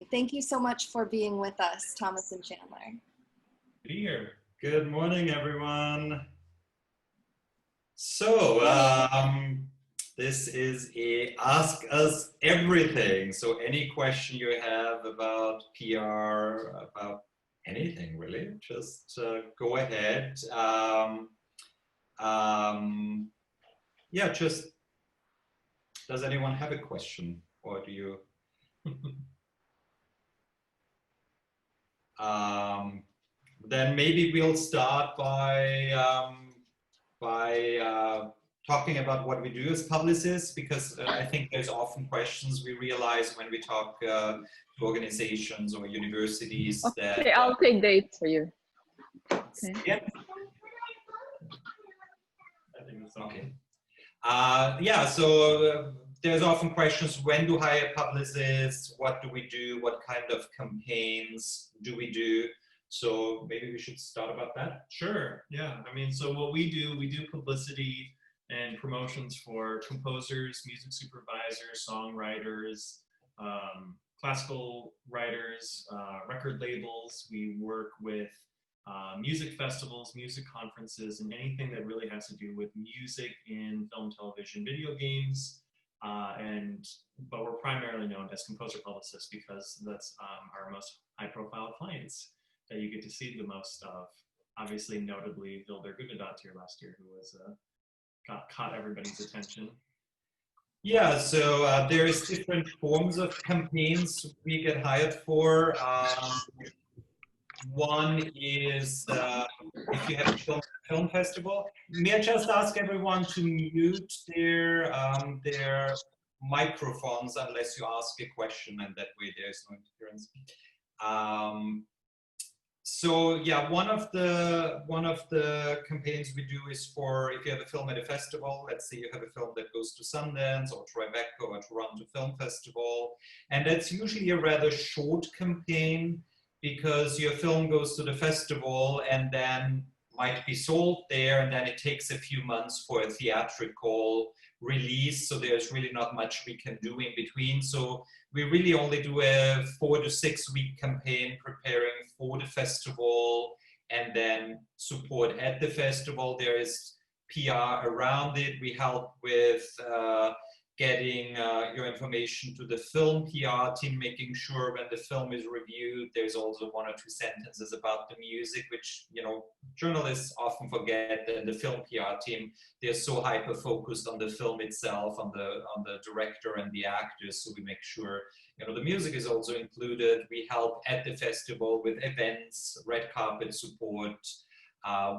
Thank you so much for being with us, Thomas and Chandler. Here. Good morning, everyone. So, this is a Ask Us Everything. So any question you have about PR, about anything really, just go ahead. Yeah, just, does anyone have a question, or do you? Then maybe we'll start by talking about what we do as publicists, because I think there's often questions we realize when we talk to organizations or universities. Okay, that, I'll take date for you. Okay. Yeah. I think it's okay. Yeah, so there's often questions: when do hire publicists? What do we do? What kind of campaigns do we do? So maybe we should start about that. Sure, yeah. I mean, so what we do publicity and promotions for composers, music supervisors, songwriters, classical writers, record labels. We work with music festivals, music conferences, and anything that really has to do with music in film, television, video games. But we're primarily known as composer publicists because that's our most high-profile clients that you get to see the most of. Obviously, notably, Hildur Guðnadóttir last year, who was caught everybody's attention. Yeah, so there's different forms of campaigns we get hired for. One is if you have a film festival. May I just ask everyone to mute their microphones unless you ask a question, and that way there's no interference. So yeah, one of the campaigns we do is for, if you have a film at a festival, let's say you have a film that goes to Sundance or Tribeca or Toronto Film Festival, and that's usually a rather short campaign because your film goes to the festival and then might be sold there, and then it takes a few months for a theatrical release, so there's really not much we can do in between. So we really only do a 4 to 6 week campaign preparing for the festival and then support at the festival. There is PR around it. We help with getting your information to the film PR team, making sure when the film is reviewed, there's also 1 or 2 sentences about the music, which, you know, journalists often forget that the film PR team, they're so hyper-focused on the film itself, on the director and the actors, so we make sure, you know, the music is also included. We help at the festival with events, red carpet support.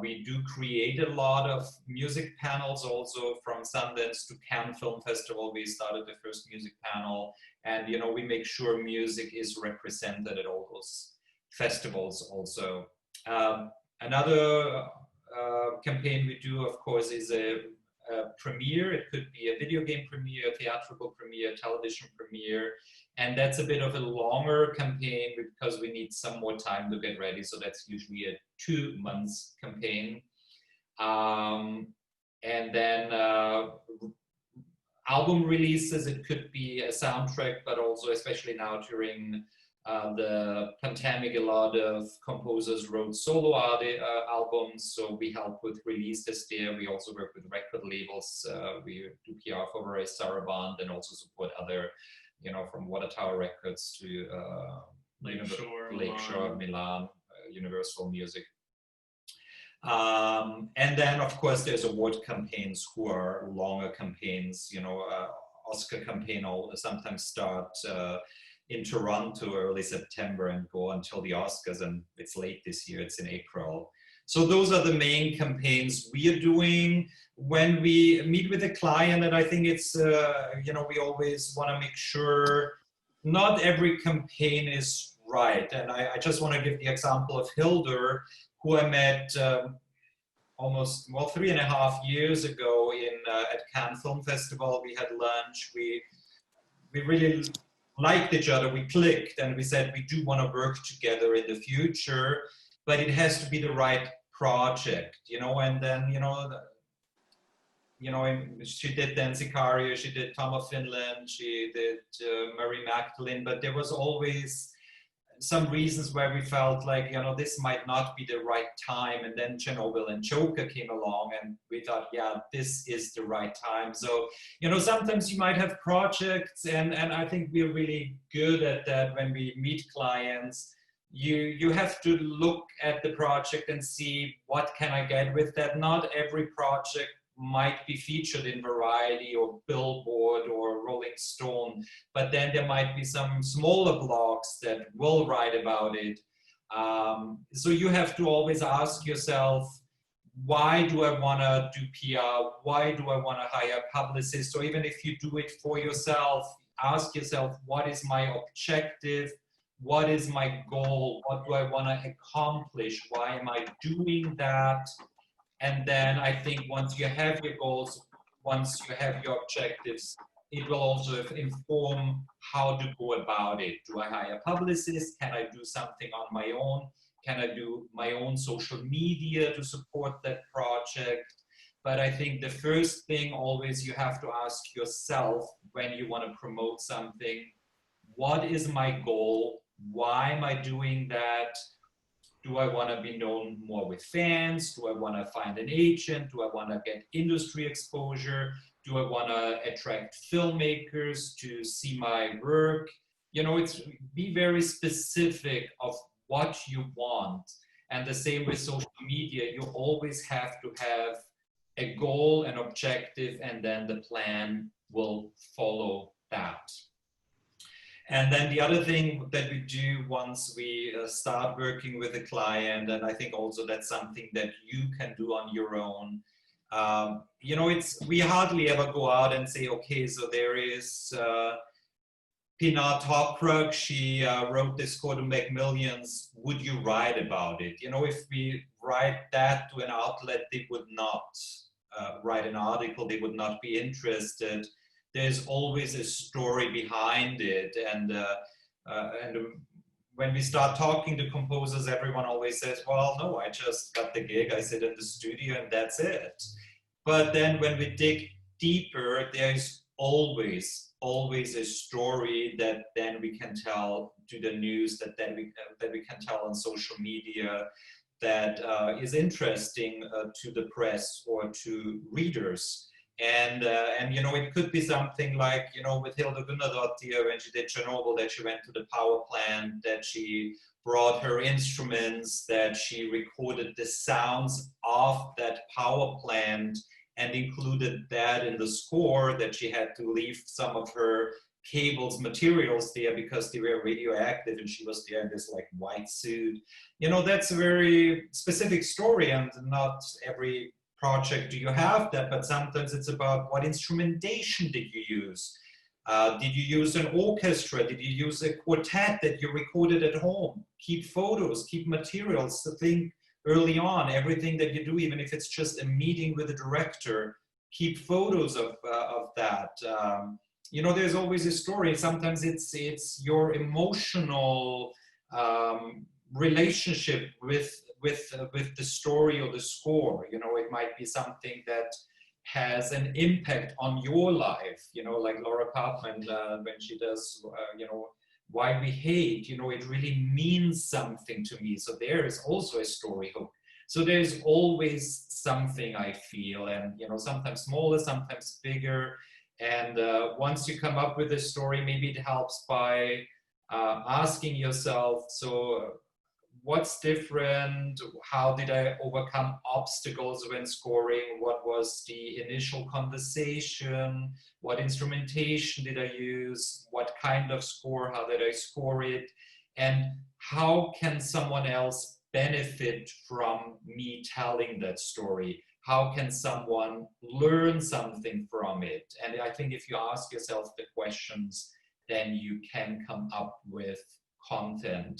We do create a lot of music panels also. From Sundance to Cannes Film Festival, we started the first music panel, and you know, we make sure music is represented at all those festivals also. Another campaign we do, of course, is a premiere. It could be a video game premiere, a theatrical premiere, television premiere, and that's a bit of a longer campaign because we need some more time to get ready. So that's usually a 2 months campaign. And then album releases, it could be a soundtrack, but also especially now during the pandemic, a lot of composers wrote solo albums, so we help with releases there. We also work with record labels. We do PR for Various Saraband and also support other, you know, from Water Tower Records to Lakeshore, Milan, Universal Music. And then, of course, there's award campaigns who are longer campaigns. You know, Oscar campaign will sometimes start in Toronto early September and go until the Oscars, and it's late this year, it's in April. So those are the main campaigns we are doing. When we meet with a client, and I think it's, you know, we always want to make sure not every campaign is right. And I just want to give the example of Hildur, who I met almost, well, 3.5 years ago at Cannes Film Festival. We had lunch, we really liked each other, we clicked, and we said we do want to work together in the future, but it has to be the right project, you know. And then, you know, you know, she did then Sicario, she did Tom of Finland, she did Mary Magdalene, but there was always some reasons where we felt like, you know, this might not be the right time. And then Chernobyl and Joker came along and we thought, yeah, this is the right time. So, you know, sometimes you might have projects and I think we're really good at that when we meet clients. You have to look at the project and see what can I get with that. Not every project might be featured in Variety or Billboard or Rolling Stone, but then there might be some smaller blogs that will write about it. So you have to always ask yourself, why do I want to do PR? Why do I want to hire a publicist? Or even if you do it for yourself, ask yourself, what is my objective? What is my goal? What do I want to accomplish? Why am I doing that? And then I think once you have your goals, once you have your objectives, it will also inform how to go about it. Do I hire a publicist? Can I do something on my own? Can I do my own social media to support that project? But I think the first thing always you have to ask yourself when you want to promote something, what is my goal? Why am I doing that? Do I want to be known more with fans? Do I want to find an agent? Do I want to get industry exposure? Do I want to attract filmmakers to see my work? You know, it's be very specific of what you want. And the same with social media, you always have to have a goal, an objective, and then the plan will follow that. And then the other thing that we do once we start working with a client, and I think also that's something that you can do on your own. You know, we hardly ever go out and say, okay, so there is Pinar Toprak, she wrote this score to make millions. Would you write about it? You know, if we write that to an outlet, they would not write an article, they would not be interested. There's always a story behind it. And when we start talking to composers, everyone always says, well, no, I just got the gig, I sit in the studio and that's it. But then when we dig deeper, there's always a story that then we can tell to the news, that we can tell on social media, that is interesting to the press or to readers. And you know, it could be something like, you know, with Hilda Gunnardóttir when she did Chernobyl, that she went to the power plant, that she brought her instruments, that she recorded the sounds of that power plant and included that in the score, that she had to leave some of her cables, materials there because they were radioactive and she was there in this like white suit. You know, that's a very specific story, and not every project do you have that, but sometimes it's about what instrumentation did you use? Did you use an orchestra? Did you use a quartet that you recorded at home? Keep photos, keep materials. So think early on, everything that you do, even if it's just a meeting with a director, keep photos of that. You know, there's always a story. Sometimes it's your emotional relationship with the story or the score. You know, it might be something that has an impact on your life, you know, like Laura Kaufman when she does, you know, Why We Hate, you know, it really means something to me. So there is also a story hook. So there's always something, I feel, and, you know, sometimes smaller, sometimes bigger. And once you come up with a story, maybe it helps by asking yourself, so what's different? How did I overcome obstacles when scoring? What was the initial conversation? What instrumentation did I use? What kind of score? How did I score it? And how can someone else benefit from me telling that story? How can someone learn something from it? And I think if you ask yourself the questions, then you can come up with content.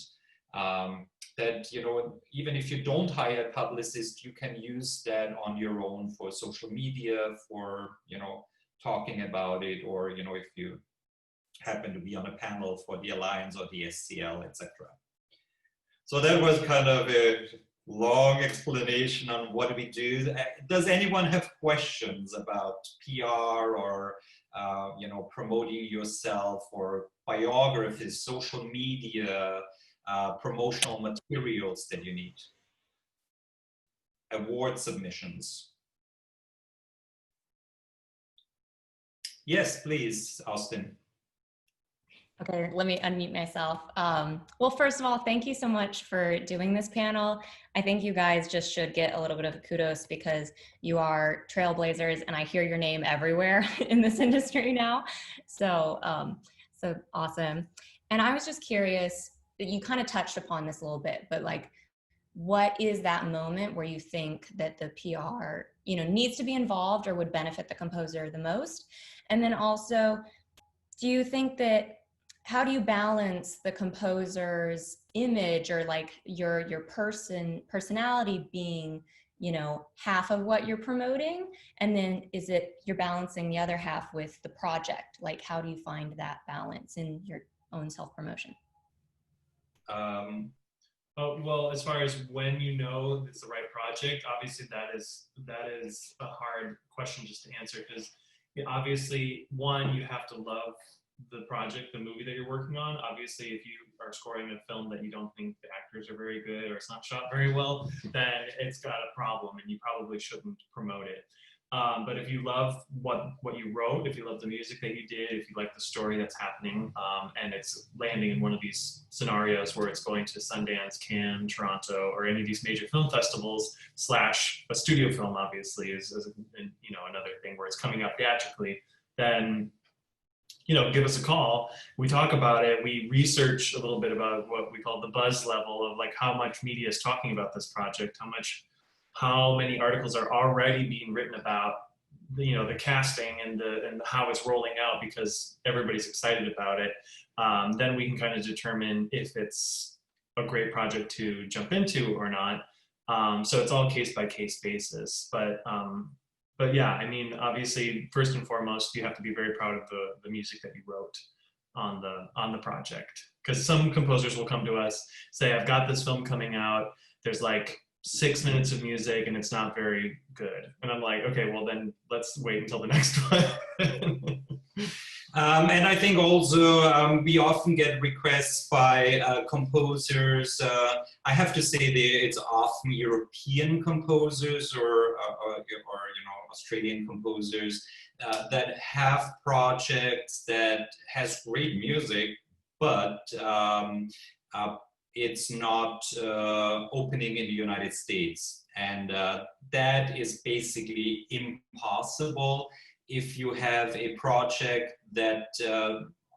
That, you know, even if you don't hire a publicist, you can use that on your own for social media, for, you know, talking about it, or, you know, if you happen to be on a panel for the Alliance or the SCL, etc. So that was kind of a long explanation on what we do. Does anyone have questions about PR or promoting yourself, or biographies, social media, promotional materials that you need? Award submissions. Yes, please, Austin. Okay, let me unmute myself. Well, first of all, thank you so much for doing this panel. I think you guys just should get a little bit of kudos because you are trailblazers and I hear your name everywhere in this industry now. So, so awesome. And I was just curious, you kind of touched upon this a little bit, but like, what is that moment where you think that the PR, needs to be involved or would benefit the composer the most? And then also, do you think that, how do you balance the composer's image or like your personality being, half of what you're promoting? And then is it you're balancing the other half with the project? Like, how do you find that balance in your own self-promotion? Oh, well, as far as when you know it's the right project, obviously that is a hard question just to answer, because obviously, one, you have to love the project, the movie that you're working on. Obviously, if you are scoring a film that you don't think the actors are very good or it's not shot very well, then it's got a problem and you probably shouldn't promote it. But if you love what you wrote, if you love the music that you did, if you like the story that's happening, and it's landing in one of these scenarios where it's going to Sundance, Cannes, Toronto, or any of these major film festivals / a studio film, obviously, is another thing where it's coming out theatrically, then give us a call. We talk about it. We research a little bit about what we call the buzz level of like how much media is talking about this project, how many articles are already being written about, the casting and how it's rolling out because everybody's excited about it. Then we can kind of determine if it's a great project to jump into or not. So it's all case by case basis. But yeah, I mean, obviously, first and foremost, you have to be very proud of the music that you wrote on the project. Because some composers will come to us, say, I've got this film coming out, there's like 6 minutes of music and it's not very good. And I'm like, okay, well then let's wait until the next one. And I think also we often get requests by composers. I have to say it's often European composers or Australian composers that have projects that has great music, but it's not opening in the United States. And that is basically impossible if you have a project that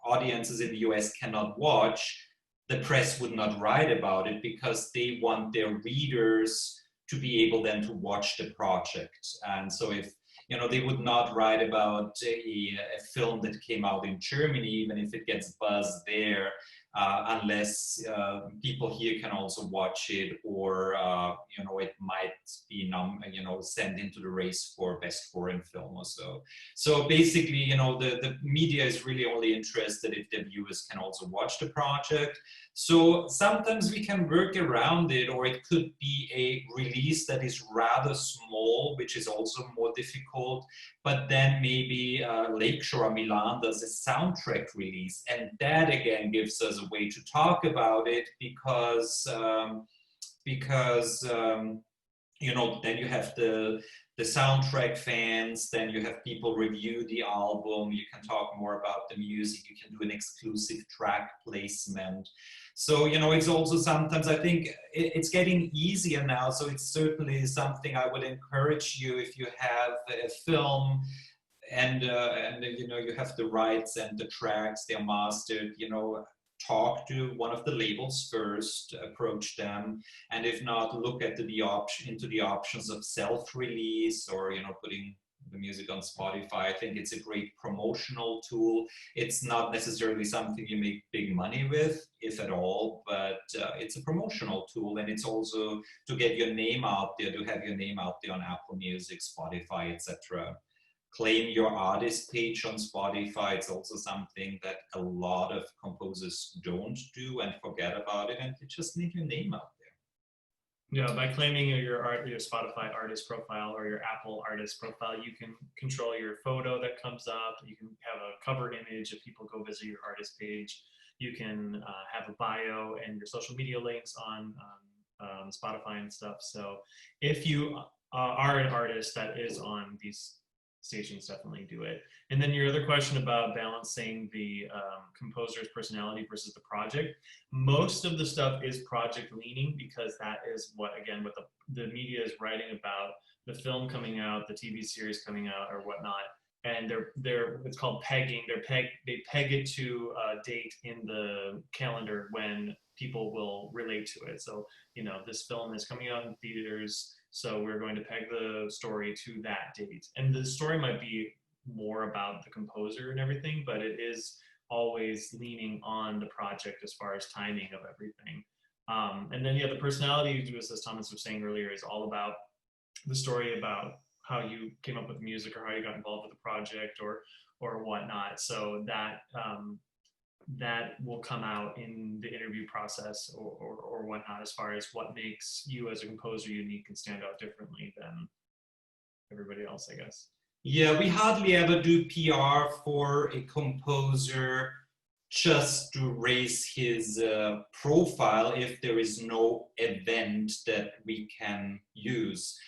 audiences in the US cannot watch. The press would not write about it because they want their readers to be able then to watch the project. And so if they would not write about a film that came out in Germany, even if it gets buzz there, unless people here can also watch it, or it might be sent into the race for best foreign film or so. So basically, the media is really only interested if the viewers can also watch the project. So sometimes we can work around it, or it could be a release that is rather small, which is also more difficult. But then maybe Lakeshore or Milan does a soundtrack release, and that again gives us a way to talk about it because then you have the soundtrack fans, then you have people review the album, you can talk more about the music, you can do an exclusive track placement. So, it's also sometimes, I think it's getting easier now, so it's certainly something I would encourage you, if you have a film and you have the rights and the tracks, they're mastered, talk to one of the labels first, approach them, and if not, look at into the options of self-release or putting the music on Spotify. I think it's a great promotional tool. It's not necessarily something you make big money with, if at all, but it's a promotional tool, and it's also to get your name out there, to have your name out there on Apple Music, Spotify, etc. Claim your artist page on Spotify. It's also something that a lot of composers don't do and forget about it, and you just need your name out there. Yeah, by claiming your Spotify artist profile or your Apple artist profile, you can control your photo that comes up. You can have a cover image if people go visit your artist page. You can have a bio and your social media links on Spotify and stuff. So if you are an artist that is on these stations, definitely do it. And then your other question about balancing the composer's personality versus the project, most of the stuff is project leaning, because that is what the media is writing about, the film coming out, the TV series coming out or whatnot. And it's called pegging. They peg it to a date in the calendar when people will relate to it. So, this film is coming out in theaters, so we're going to peg the story to that date. And the story might be more about the composer and everything, but it is always leaning on the project as far as timing of everything. And then, the personality, just as Thomas was saying earlier, is all about the story about how you came up with music or how you got involved with the project or whatnot. So that will come out in the interview process or whatnot, as far as what makes you as a composer unique and stand out differently than everybody else, I guess. Yeah, we hardly ever do PR for a composer just to raise his profile if there is no event that we can use.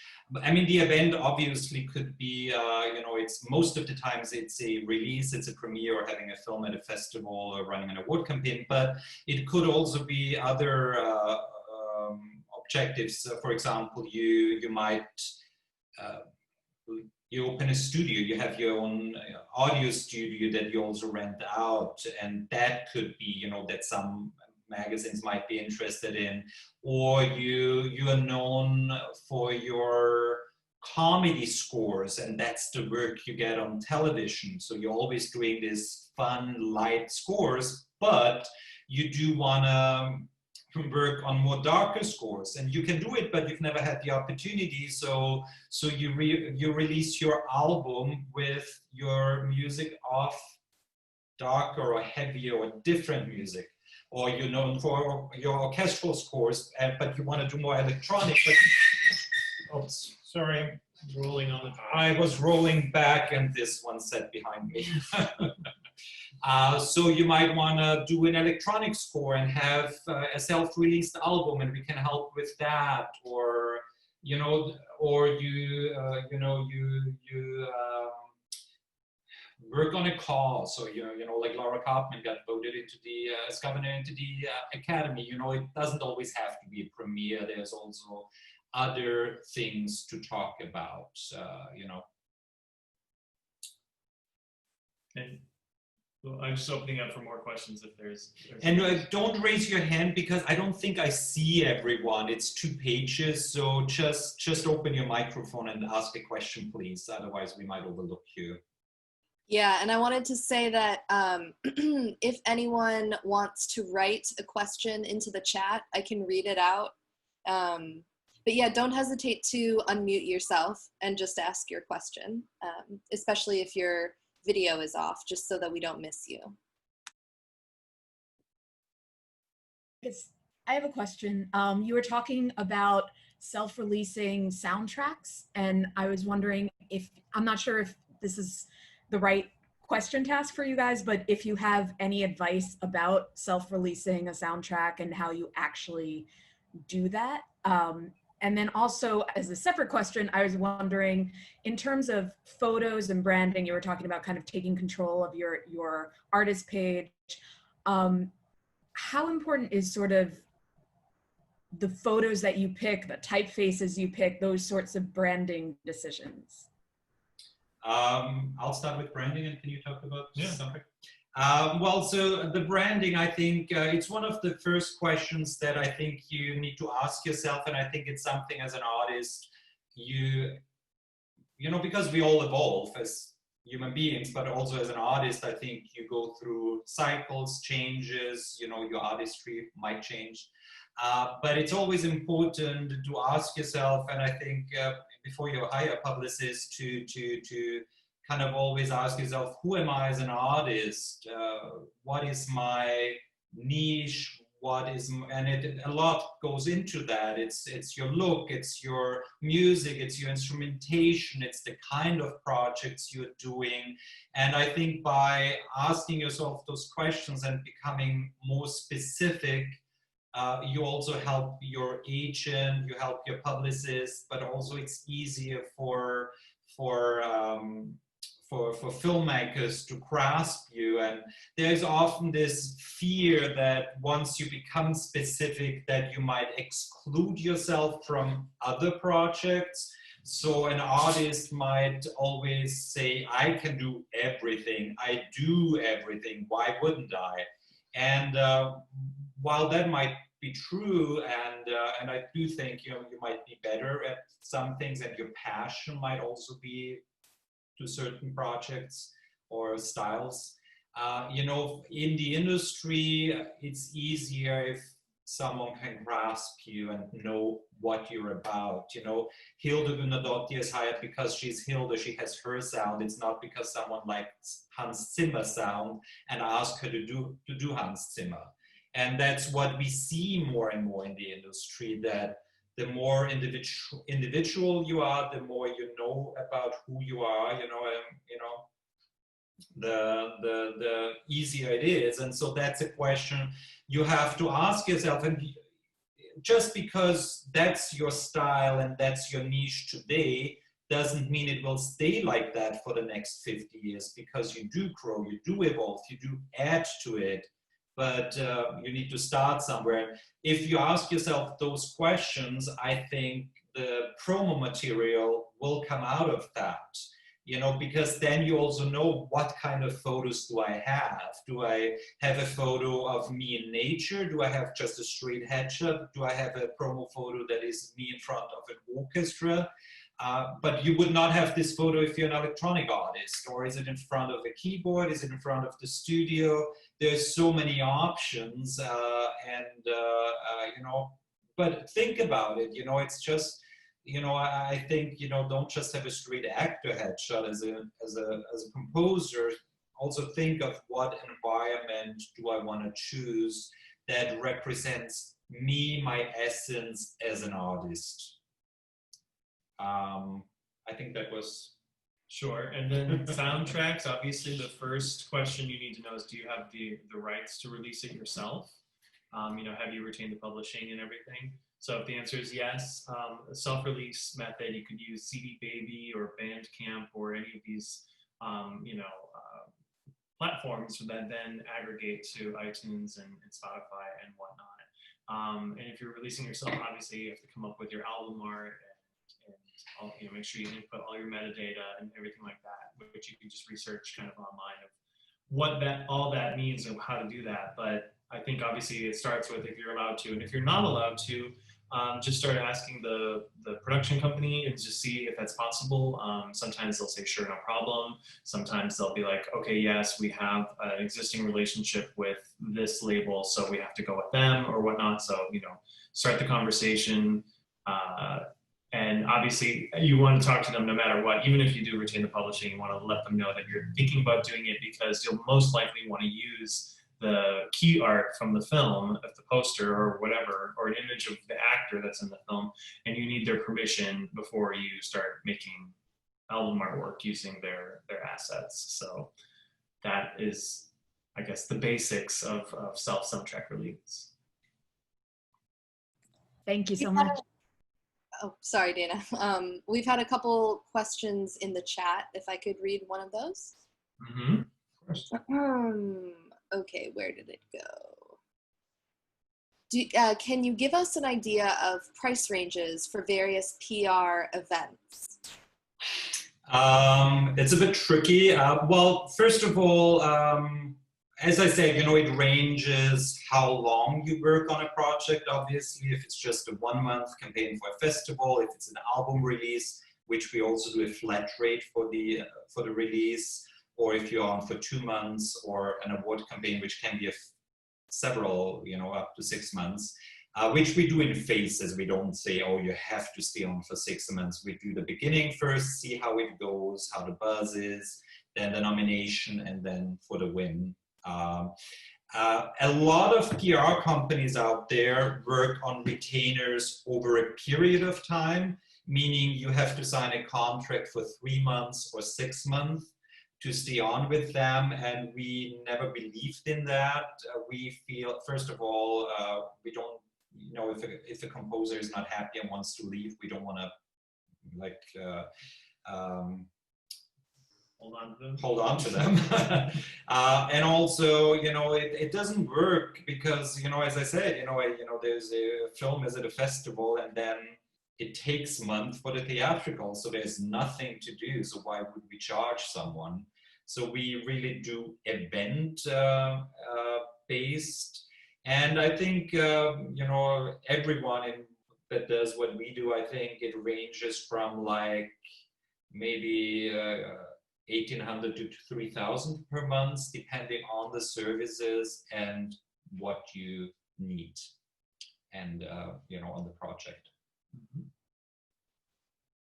I mean, the event obviously could be, it's most of the times it's a release, it's a premiere, or having a film at a festival or running an award campaign, but it could also be other objectives. For example, you might, you open a studio, you have your own audio studio that you also rent out, and that could be, that some magazines might be interested in, or you are known for your comedy scores, and that's the work you get on television. So you're always doing these fun, light scores, but you do want to work on more darker scores, and you can do it, but you've never had the opportunity. So you release your album with your music of darker or heavier or different music. Or you're known for your orchestral scores, but you want to do more electronic. But, oops, sorry. Rolling on the top. I was rolling back and this one sat behind me. So you might want to do an electronic score and have a self-released album, and we can help with that. Or, or you work on a cause. So, like Laura Kaufman got voted into as governor into the academy. It doesn't always have to be a premiere. There's also other things to talk about, And well, I'm just opening up for more questions if there's And don't raise your hand, because I don't think I see everyone. It's 2 pages, so just open your microphone and ask a question, please. Otherwise, we might overlook you. Yeah, and I wanted to say that if anyone wants to write a question into the chat, I can read it out. But yeah, don't hesitate to unmute yourself and just ask your question, especially if your video is off, just so that we don't miss you. Yes, I have a question. You were talking about self-releasing soundtracks, and I was wondering I'm not sure if this is the right question to ask for you guys, but if you have any advice about self-releasing a soundtrack and how you actually do that. And then also, as a separate question, I was wondering, in terms of photos and branding, you were talking about kind of taking control of your artist page. How important is sort of the photos that you pick, the typefaces you pick, those sorts of branding decisions? I'll start with branding, and can you talk about something? Well, so the branding, I think it's one of the first questions that I think you need to ask yourself, and I think it's something as an artist, because we all evolve as human beings, but also as an artist, I think you go through cycles, changes, your artistry might change. But it's always important to ask yourself, and I think before you hire a publicist, to kind of always ask yourself, who am I as an artist? What is my niche? what is, and a lot goes into that. It's your look, it's your music, it's your instrumentation, it's the kind of projects you're doing. And I think by asking yourself those questions and becoming more specific, you also help your agent, you help your publicist, but also it's easier for filmmakers to grasp you. And there's often this fear that once you become specific, that you might exclude yourself from other projects. So an artist might always say, I can do everything, I do everything, why wouldn't I? And while that might be true, and I do think, you might be better at some things, and your passion might also be to certain projects or styles. In the industry, it's easier if someone can grasp you and know what you're about. Hilde Gunnadottir is hired because she's Hilde, she has her sound. It's not because someone likes Hans Zimmer's sound and asks her to do Hans Zimmer. And that's what we see more and more in the industry, that the more individual you are, the more you know about who you are, the easier it is. And so that's a question you have to ask yourself. And just because that's your style and that's your niche today, doesn't mean it will stay like that for the next 50 years, because you do grow, you do evolve, you do add to it. But you need to start somewhere. If you ask yourself those questions, I think the promo material will come out of that, because then you also know, what kind of photos do I have? Do I have a photo of me in nature? Do I have just a straight headshot? Do I have a promo photo that is me in front of an orchestra? But you would not have this photo if you're an electronic artist. Or is it in front of a keyboard? Is it in front of the studio? There's so many options, but think about it. It's just, I think, don't just have a straight actor headshot as a composer. Also think of, what environment do I want to choose that represents me, my essence as an artist. I think that was... Sure. And then soundtracks, obviously the first question you need to know is, do you have the rights to release it yourself? Have you retained the publishing and everything? So if the answer is yes, a self-release method, you could use CD Baby or Bandcamp or any of these, platforms that then aggregate to iTunes and Spotify and whatnot. And if you're releasing yourself, obviously you have to come up with your album art and make sure you input all your metadata and everything like that, which you can just research kind of online of what all that means and how to do that. But I think obviously it starts with, if you're allowed to, and if you're not allowed to, just start asking the production company and just see if that's possible. Sometimes they'll say, sure, no problem. Sometimes they'll be like, okay, yes, we have an existing relationship with this label, so we have to go with them or whatnot. So, start the conversation. And obviously you want to talk to them no matter what. Even if you do retain the publishing, you want to let them know that you're thinking about doing it, because you'll most likely want to use the key art from the film, of the poster or whatever, or an image of the actor that's in the film, and you need their permission before you start making album artwork using their assets. So that is, I guess, the basics of self-soundtrack release. Thank you so much. Oh, sorry, Dana. We've had a couple questions in the chat. If I could read one of those. Mm-hmm. Of course. Okay, where did it go? Can you give us an idea of price ranges for various PR events? It's a bit tricky. Well, first of all, as I said, it ranges how long you work on a project. Obviously, if it's just a 1-month campaign for a festival, if it's an album release, which we also do a flat rate for the release, or if you're on for 2 months, or an award campaign, which can be several, up to 6 months, which we do in phases. We don't say, oh, you have to stay on for 6 months. We do the beginning first, see how it goes, how the buzz is, then the nomination, and then for the win. A lot of PR companies out there work on retainers over a period of time, meaning you have to sign a contract for 3 months or 6 months to stay on with them, and we never believed in that. We feel, first of all, we don't, you know, if a composer is not happy and wants to leave, we don't want to like hold on to them. And also, you know, it doesn't work because, you know, as I said, you know, there's a film is at a festival and then it takes months for the theatrical, so there's nothing to do. So why would we charge someone? So we really do event based. And I think, you know, everyone that does what we do, I think it ranges from like maybe 1,800 to 3,000 per month, depending on the services and what you need and, you know, on the project. Mm-hmm.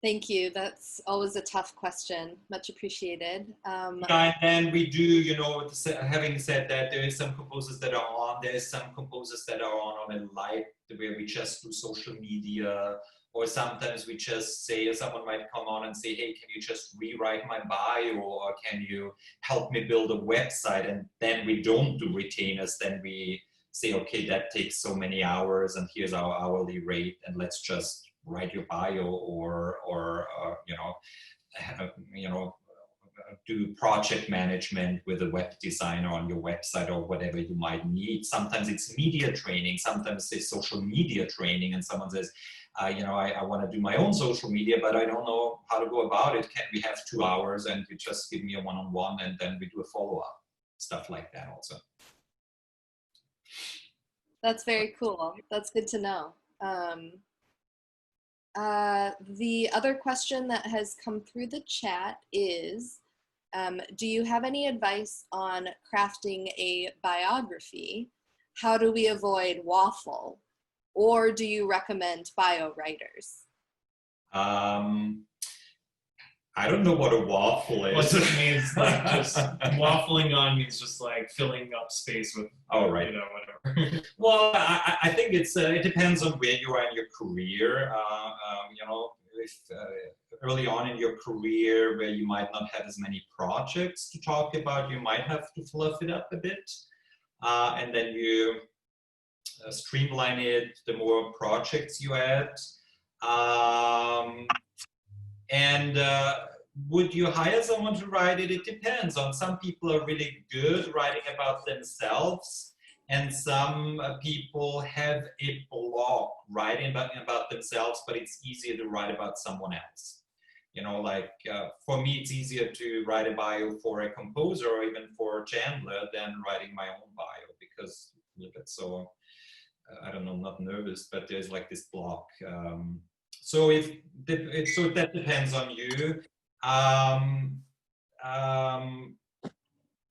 Thank you. That's always a tough question. Much appreciated. And then we do, you know, having said that, there is some composers that are on, there is some composers that are on a light where we just do social media, or sometimes we just say, someone might come on and say, hey, can you just rewrite my bio, or can you help me build a website? And then we don't do retainers, then we say, okay, that takes so many hours and here's our hourly rate, and let's just write your bio or do project management with a web designer on your website or whatever you might need. Sometimes it's media training, sometimes it's social media training, and someone says, you know, I want to do my own social media, but I don't know how to go about it. Can we have 2 hours and you just give me a one-on-one and then we do a follow-up? Stuff like that also. That's very cool. That's good to know. The other question that has come through the chat is, do you have any advice on crafting a biography? How do we avoid waffle? Or do you recommend bio writers? I don't know what a waffle is. Well, it means like just waffling on means just like filling up space with, oh, right, you know, whatever. Well, I think it depends on where you are in your career. You know, if early on in your career where you might not have as many projects to talk about, you might have to fluff it up a bit, and then you streamline it the more projects you add. Would you hire someone to write it? It depends. On some people are really good writing about themselves, and some people have a blog writing about themselves, but it's easier to write about someone else. You know, like for me, it's easier to write a bio for a composer or even for Chandler than writing my own bio, because it's so, I don't know, I'm not nervous, but there's like this block. So that depends on you.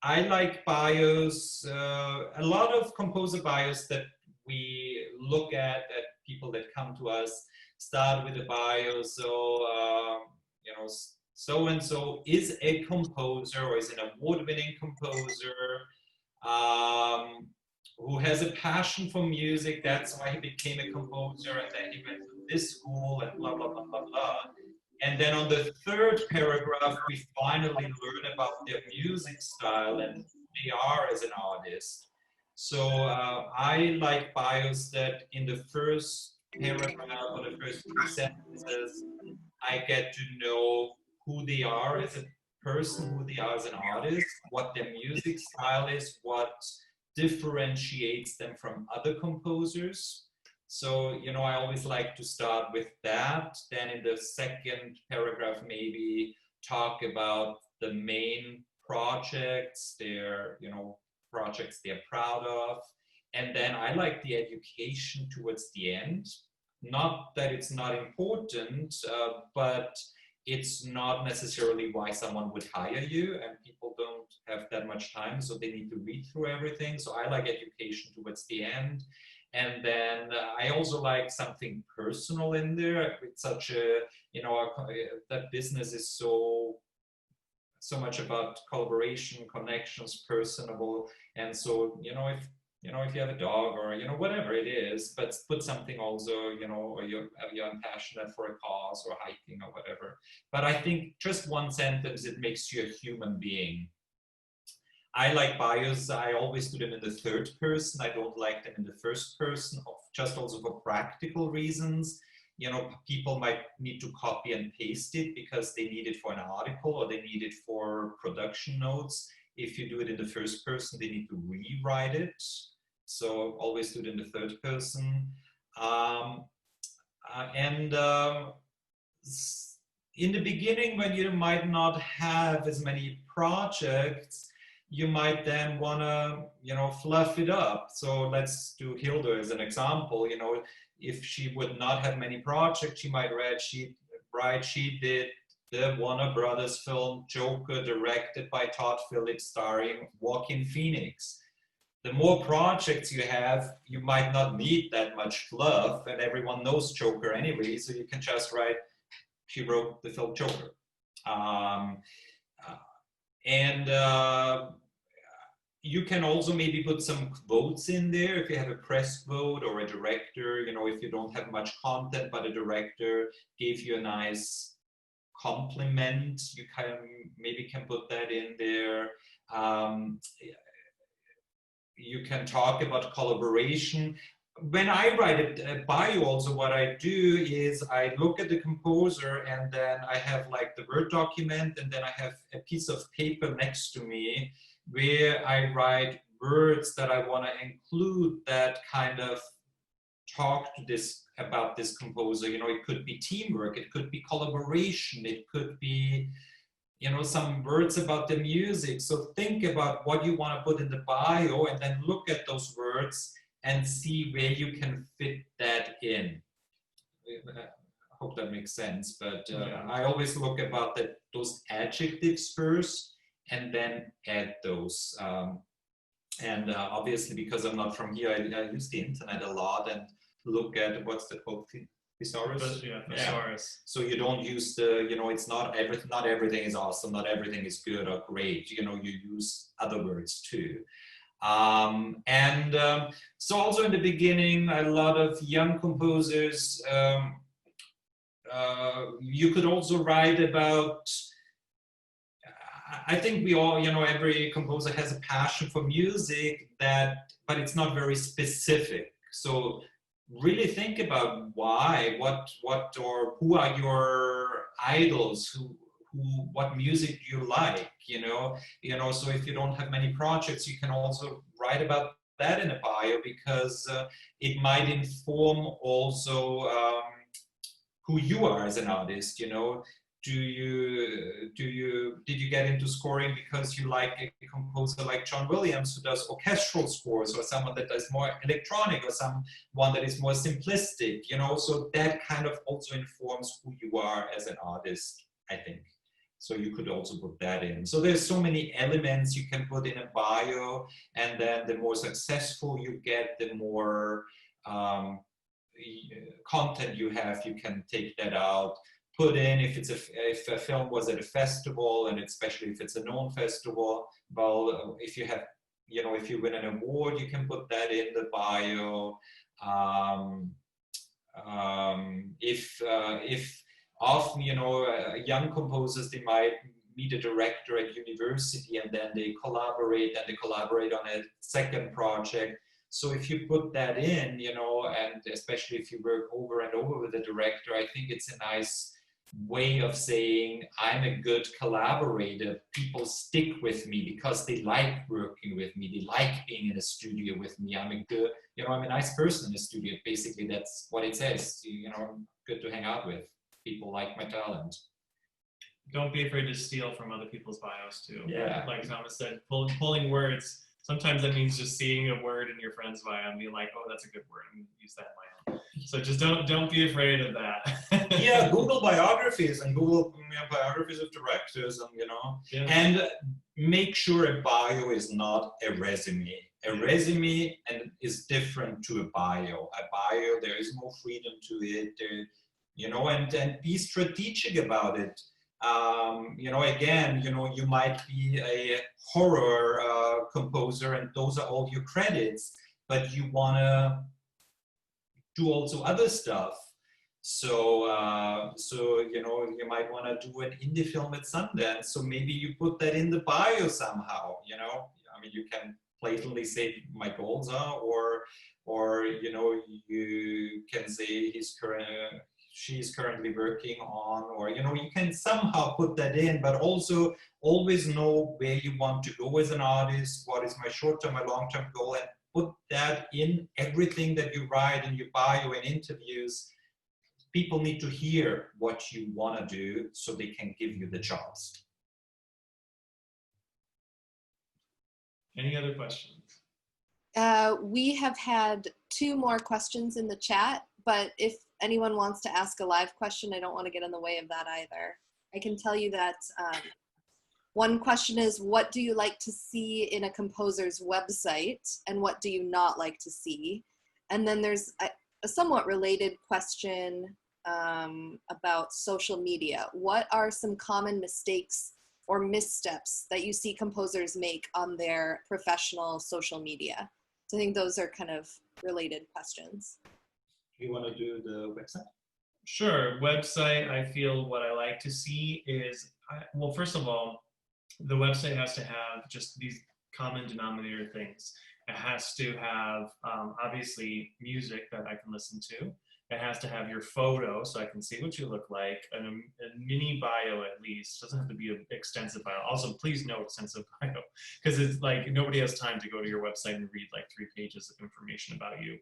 I like bios, a lot of composer bios that we look at people that come to us start with a bio. So, you know, so-and-so is a composer or is an award-winning composer who has a passion for music. That's why he became a composer, and then he went to this school and blah, blah, blah, blah, blah. And then on the third paragraph, we finally learn about their music style and who they are as an artist. So I like bios that in the first paragraph or the first 2 sentences, I get to know who they are as a person, who they are as an artist, what their music style is, what differentiates them from other composers. So, you know, I always like to start with that. Then in the second paragraph, maybe talk about the main projects, their, you know, projects they're proud of. And then I like the education towards the end. Not that it's not important, but it's not necessarily why someone would hire you, and people don't have that much time, so they need to read through everything. So I like education towards the end. And then I also like something personal in there. It's such a, you know, that business is so so much about collaboration, connections, personable. And so, if you have a dog or, whatever it is, but put something also, or you're passionate for a cause or hiking or whatever. But I think just one sentence, it makes you a human being. I like bios, I always do them in the third person. I don't like them in the first person, just also for practical reasons. People might need to copy and paste it because they need it for an article or they need it for production notes. If you do it in the first person, they need to rewrite it. So always do it in the third person. In the beginning, when you might not have as many projects, you might then want to, fluff it up. So let's do Hilda as an example. If she would not have many projects, she might she did the Warner Brothers film Joker, directed by Todd Phillips, starring Joaquin Phoenix. The more projects you have, you might not need that much fluff, and everyone knows Joker anyway, so you can just write, she wrote the film Joker. You can also maybe put some quotes in there if you have a press quote or a director, if you don't have much content, but a director gave you a nice compliment, you maybe can put that in there. You can talk about collaboration. When I write a bio also, what I do is I look at the composer and then I have like the Word document and then I have a piece of paper next to me where I write words that I want to include that kind of talk to about this composer. It could be teamwork, it could be collaboration, it could be some words about the music. So think about what you want to put in the bio and then look at those words and see where you can fit that in. I hope that makes sense, but I always look about those adjectives first and then add those. Obviously, because I'm not from here, I use the internet a lot and look at, what's the quote? Thesaurus? Yeah, thesaurus. So you don't use it's not everything is awesome, not everything is good or great. You use other words too. So also in the beginning, a lot of young composers, you could also write about, I think we all, every composer has a passion for music but it's not very specific. So really think about why, what or who are your idols, what music do you like, so if you don't have many projects, you can also write about that in a bio because it might inform also who you are as an artist. Did you get into scoring because you like a composer like John Williams who does orchestral scores, or someone that does more electronic, or someone that is more simplistic, so that kind of also informs who you are as an artist, I think. So you could also put that in. So there's so many elements you can put in a bio, and then the more successful you get, the more content you have, you can take that out. Put in if a film was at a festival, and especially if it's a known festival. Well, if you have, if you win an award, you can put that in the bio. If often, young composers, they might meet a director at university and then they collaborate on a second project. So if you put that in, and especially if you work over and over with a director, I think it's a nice way of saying, I'm a good collaborator. People stick with me because they like working with me. They like being in a studio with me. I'm a nice person in the studio. Basically, that's what it says. I'm good to hang out with. People like my talent. Don't be afraid to steal from other people's bios too. Yeah. Like Thomas said, pulling words. Sometimes that means just seeing a word in your friend's bio and being like, oh, that's a good word. I'm gonna use that in my own. So just don't be afraid of that. Yeah, Google biographies and Google biographies of directors, and and make sure a bio is not a resume. A resume is different to a bio. A bio, there is more freedom to it. And be strategic about it. You know, again, you know, you might be a horror composer and those are all your credits, but you want to do also other stuff. So, you know, you might want to do an indie film at Sundance. So maybe you put that in the bio somehow. You know, I mean, you can blatantly say my goals are, or you know, you can say she's currently working on, or you know, you can somehow put that in. But also always know where you want to go as an artist. What is my short-term, my long-term goal, and put that in everything that you write in your bio and interviews. People need to hear what you want to do so they can give you the jobs. Any other questions? We have had 2 more questions in the chat, but if anyone wants to ask a live question, I don't want to get in the way of that either. I can tell you that one question is, what do you like to see in a composer's website, and what do you not like to see? And then there's a somewhat related question about social media. What are some common mistakes or missteps that you see composers make on their professional social media? So I think those are kind of related questions. You want to do the website? Sure. Website, I feel what I like to see is, well, first of all, the website has to have just these common denominator things. It has to have, obviously, music that I can listen to. It has to have your photo so I can see what you look like, and a mini bio at least. It doesn't have to be an extensive bio. Also, please note extensive bio, because it's like nobody has time to go to your website and read like 3 pages of information about you.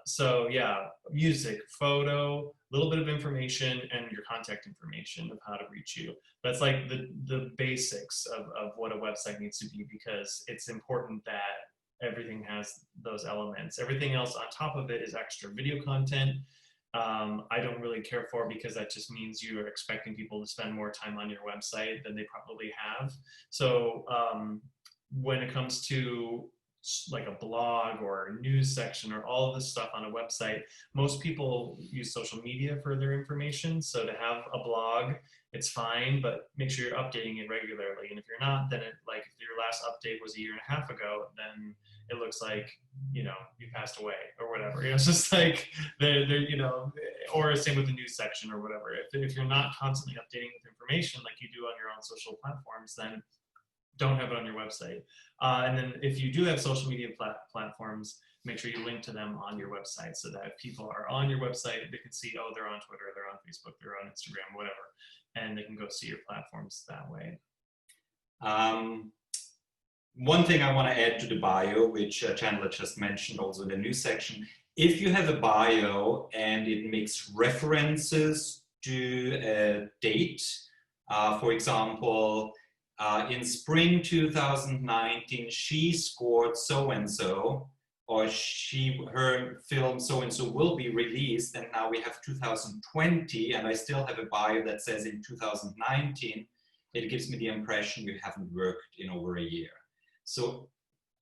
So yeah, music, photo, a little bit of information, and your contact information of how to reach you. That's like the basics of what a website needs to be, because it's important that everything has those elements. Everything else on top of it is extra video content. I don't really care for, because that just means you are expecting people to spend more time on your website than they probably have. So when it comes to like a blog or a news section or all of this stuff on a website, most people use social media for their information. So to have a blog, it's fine, but make sure you're updating it regularly. And if you're not, then like if your last update was 1.5 years ago, then it looks like, you know, you passed away or whatever. You know, it's just like they're you know, or same with the news section or whatever. If you're not constantly updating with information like you do on your own social platforms, then don't have it on your website. And then if you do have social media platforms, make sure you link to them on your website, so that if people are on your website, they can see, oh, they're on Twitter, they're on Facebook, they're on Instagram, whatever, and they can go see your platforms that way. One thing I want to add to the bio, which Chandler just mentioned also in the news section, if you have a bio and it makes references to a date, for example, in spring 2019, she scored so-and-so, or her film so-and-so will be released, and now we have 2020, and I still have a bio that says in 2019, it gives me the impression you haven't worked in over a year. So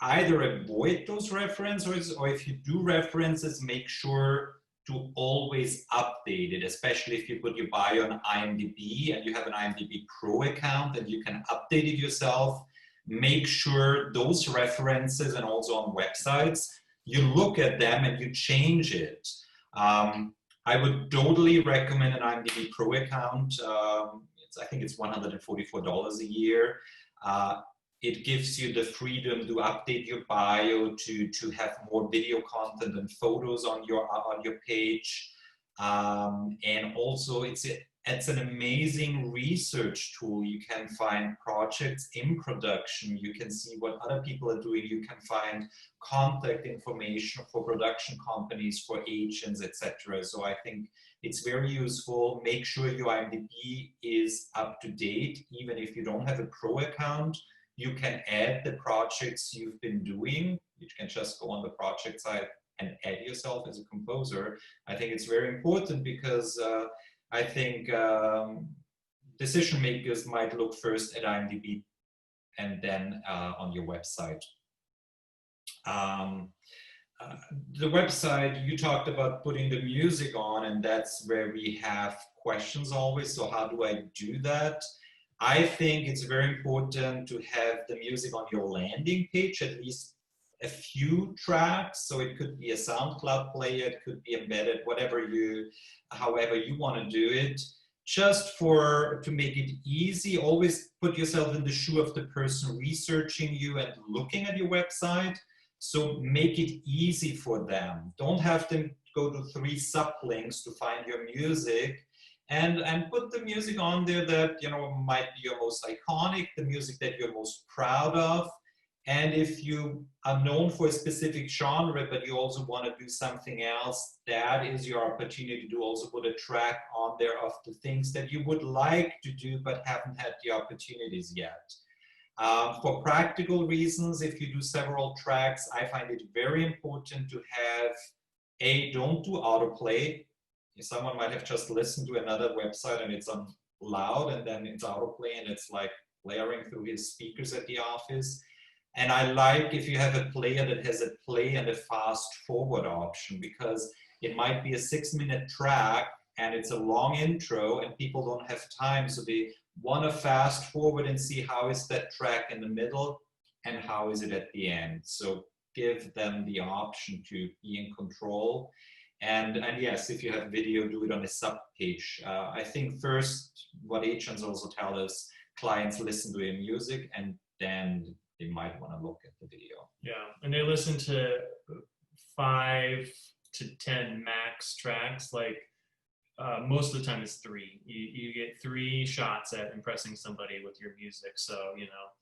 either avoid those references, or if you do references, make sure to always update it, especially if you put your bio on IMDb and you have an IMDb Pro account and you can update it yourself. Make sure those references, and also on websites, you look at them and you change it. I would totally recommend an IMDb Pro account. I think it's $144 a year. It gives you the freedom to update your bio, to have more video content and photos on your page, and also it's an amazing research tool. You can find projects in production. You can see what other people are doing. You can find contact information for production companies, for agents, etc. So I think it's very useful. Make sure your IMDb is up to date, even if you don't have a Pro account. You can add the projects you've been doing. You can just go on the project side and add yourself as a composer. I think it's very important, because I think decision makers might look first at IMDb and then on your website. The website, you talked about putting the music on, and that's where we have questions always. So how do I do that? I think it's very important to have the music on your landing page, at least a few tracks. So it could be a SoundCloud player, it could be embedded, however you want to do it. Just to make it easy, always put yourself in the shoe of the person researching you and looking at your website. So make it easy for them. Don't have them go to 3 sublinks to find your music, and put the music on there that, you know, might be your most iconic, the music that you're most proud of. And if you are known for a specific genre, but you also want to do something else, that is your opportunity to also put a track on there of the things that you would like to do, but haven't had the opportunities yet. For practical reasons, if you do several tracks, I find it very important to have don't do autoplay. Someone might have just listened to another website and it's on loud, and then it's autoplay and it's like blaring through his speakers at the office. And I like if you have a player that has a play and a fast forward option, because it might be a 6-minute track and it's a long intro and people don't have time. So they want to fast forward and see how is that track in the middle and how is it at the end. So give them the option to be in control. And yes, if you have video, do it on a sub page. I think first, what agents also tell us, clients listen to your music and then they might want to look at the video. Yeah, and they listen to 5 to 10 max tracks. Like most of the time it's 3. You get 3 shots at impressing somebody with your music. So, you know,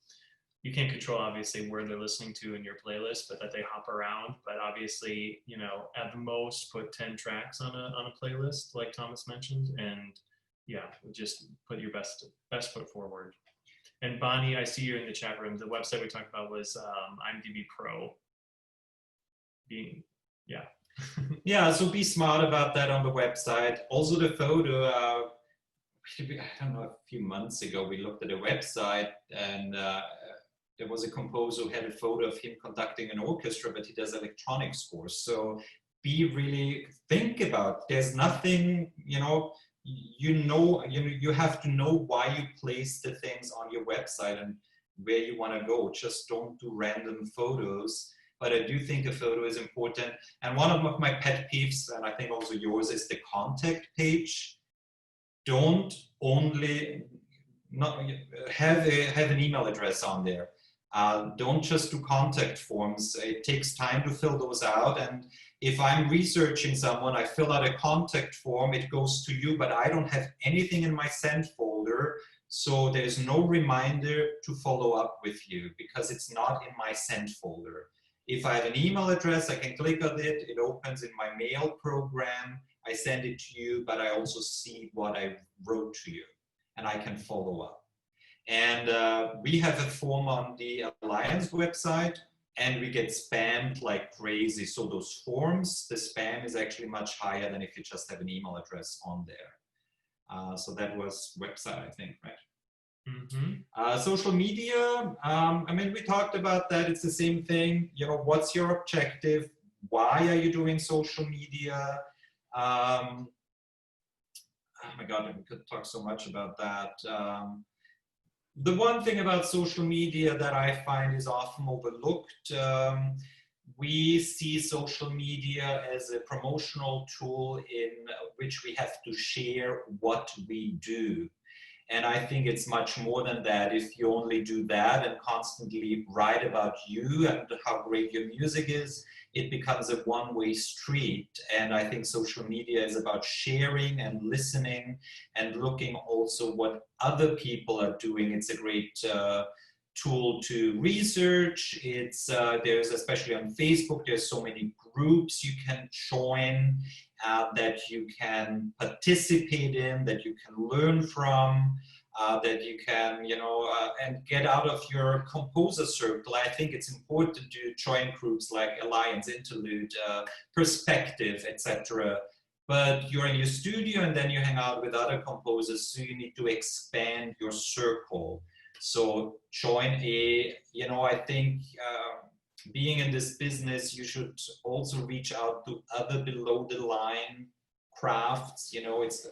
you can't control obviously where they're listening to in your playlist, but that they hop around. But obviously, you know, at the most put 10 tracks on a playlist, like Thomas mentioned, and yeah, just put your best foot forward. And Bonnie, I see you in the chat room. The website we talked about was IMDb Pro. Yeah, so be smart about that on the website. Also the photo, I don't know, a few months ago, we looked at a website and there was a composer who had a photo of him conducting an orchestra, but he does electronic scores. So think about, there's nothing, you have to know why you place the things on your website and where you want to go. Just don't do random photos. But I do think a photo is important. And one of my pet peeves, and I think also yours, is the contact page. Don't only have an email address on there. Don't just do contact forms. It takes time to fill those out. And if I'm researching someone, I fill out a contact form, it goes to you, but I don't have anything in my sent folder. So there's no reminder to follow up with you because it's not in my sent folder. If I have an email address, I can click on it. It opens in my mail program. I send it to you, but I also see what I wrote to you and I can follow up. And we have a form on the Alliance website and we get spammed like crazy. So those forms, the spam is actually much higher than if you just have an email address on there. So that was website, I think, right? Mm-hmm. Social media, we talked about that. It's the same thing. What's your objective? Why are you doing social media? Oh my God, we could talk so much about that. The one thing about social media that I find is often overlooked, we see social media as a promotional tool in which we have to share what we do. And I think it's much more than that. If you only do that and constantly write about you and how great your music is, it becomes a one-way street. And I think social media is about sharing and listening and looking also what other people are doing. It's a great tool to research. There's, especially on Facebook, there's so many groups you can join, that you can participate in, that you can learn from, that you can, and get out of your composer circle. I think it's important to join groups like Alliance, Interlude, Perspective, etc. But you're in your studio and then you hang out with other composers, so you need to expand your circle. So join I think being in this business, you should also reach out to other below the line crafts. You know, it's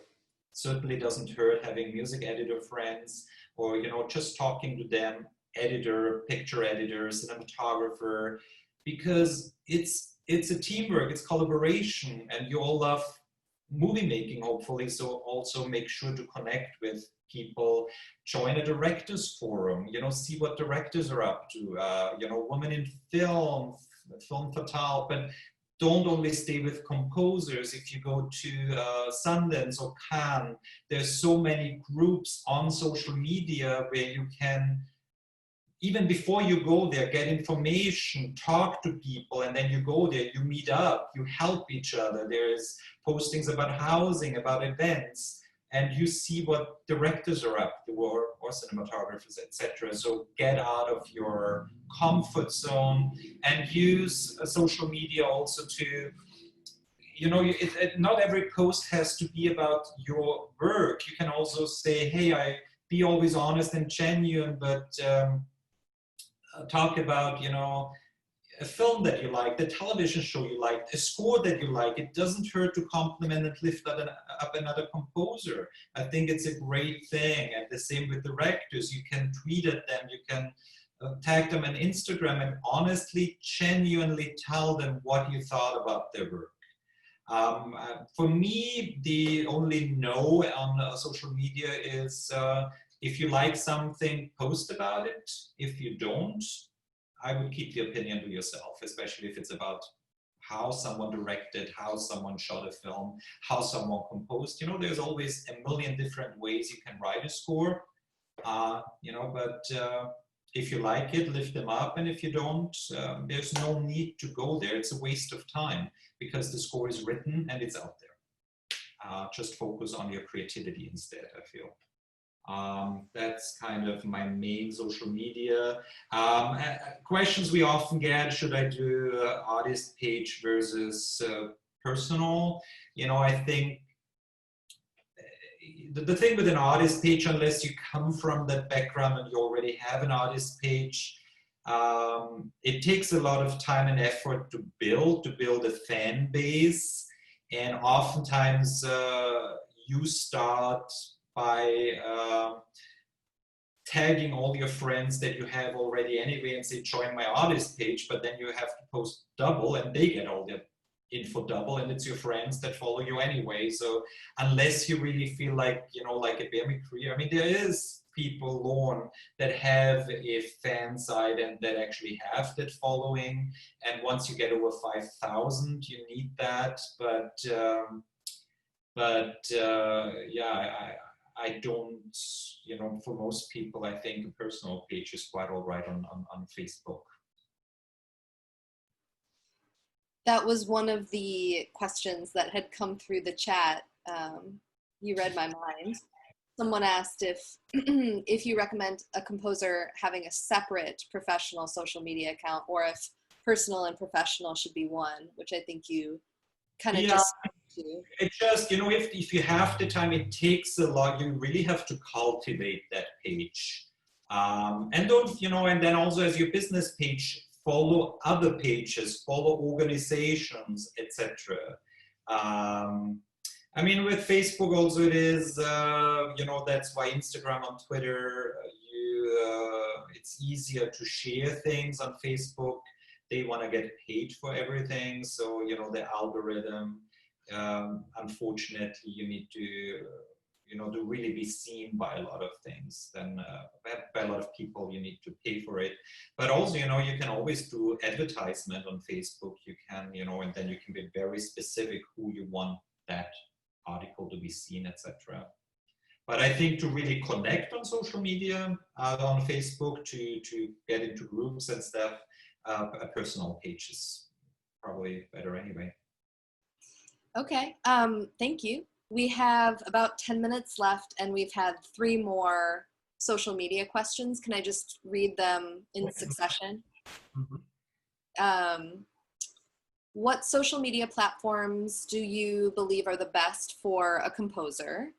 certainly doesn't hurt having music editor friends, or, you know, just talking to them, editor, picture editor, cinematographer, because it's a teamwork, it's collaboration, and you all love movie making, hopefully. So also make sure to connect with people, join a directors forum, you know, see what directors are up to, you know, women in film, film fatale, but don't only stay with composers. If you go to Sundance or Cannes, there's so many groups on social media where you can, even before you go there, get information, talk to people, and then you go there, you meet up, you help each other. There's postings about housing, about events, and you see what directors are up to, or cinematographers, etc. So get out of your comfort zone and use social media also to, you know, not every post has to be about your work. You can also say, hey, be always honest and genuine, but talk about, you know, a film that you like, the television show you like, a score that you like. It doesn't hurt to compliment and lift up another composer. I think it's a great thing. And the same with directors. You can tweet at them, you can tag them on Instagram, and honestly, genuinely tell them what you thought about their work. For me, the only no on social media is if you like something, post about it. If you don't, I would keep the opinion to yourself, especially if it's about how someone directed, how someone shot a film, how someone composed. You know, there's always a million different ways you can write a score, you know, but if you like it, lift them up. And if you don't, there's no need to go there. It's a waste of time because the score is written and it's out there. Just focus on your creativity instead, I feel. That's kind of my main social media. Questions we often get: should I do artist page versus personal? You know, I think the thing with an artist page, unless you come from that background and you already have an artist page, it takes a lot of time and effort to build a fan base. And oftentimes you start by tagging all your friends that you have already anyway and say, join my artist page, but then you have to post double and they get all the info double, and it's your friends that follow you anyway. So unless you really feel like, you know, like a Bear career, I mean, there is people, Lorne, that have a fan site and that actually have that following. And once you get over 5,000, you need that. But yeah, I don't, you know, for most people, I think a personal page is quite all right on Facebook. That was one of the questions that had come through the chat. You read my mind. Someone asked if you recommend a composer having a separate professional social media account, or if personal and professional should be one, which I think you kind of just to. It just, you know, if you have the time, it takes a lot. You really have to cultivate that page. And don't, you know, and then also as your business page, follow other pages, follow organizations, etc. I mean, with Facebook also it is, you know, that's why Instagram and Twitter, it's easier to share things on Facebook. They want to get paid for everything. So, you know, the algorithm, unfortunately, you need to, you know, to really be seen by a lot of things. Then by a lot of people, you need to pay for it. But also, you know, you can always do advertisement on Facebook. You can, you know, and then you can be very specific who you want that article to be seen, etc. But I think to really connect on social media, on Facebook, to get into groups and stuff, a personal page is probably better anyway. Okay, thank you. We have about 10 minutes left, and we've had 3 more social media questions. Can I just read them in succession? Mm-hmm. What social media platforms do you believe are the best for a composer?